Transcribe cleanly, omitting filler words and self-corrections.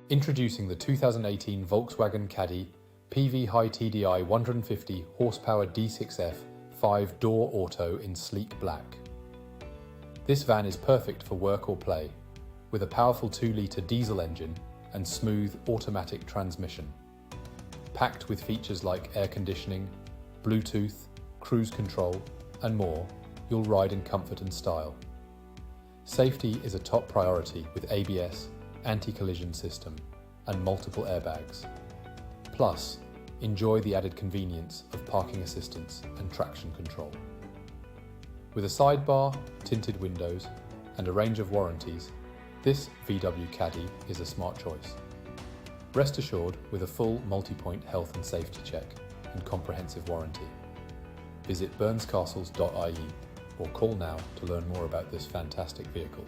Introducing the 2018 Volkswagen Caddy PV High TDI 150 horsepower D6F 5-door auto in sleek black. This van is perfect for work or play, with a powerful 2-litre diesel engine and smooth automatic transmission. Packed with features like air conditioning, Bluetooth, cruise control, and more, you'll ride in comfort and style. Safety is a top priority with ABS, anti-collision system, and multiple airbags. Plus, enjoy the added convenience of parking assistance and traction control. With a sidebar, tinted windows, and a range of warranties, this VW Caddy is a smart choice. Rest assured with a full multi-point health and safety check and comprehensive warranty. Visit burnscarsales.ie or call now to learn more about this fantastic vehicle.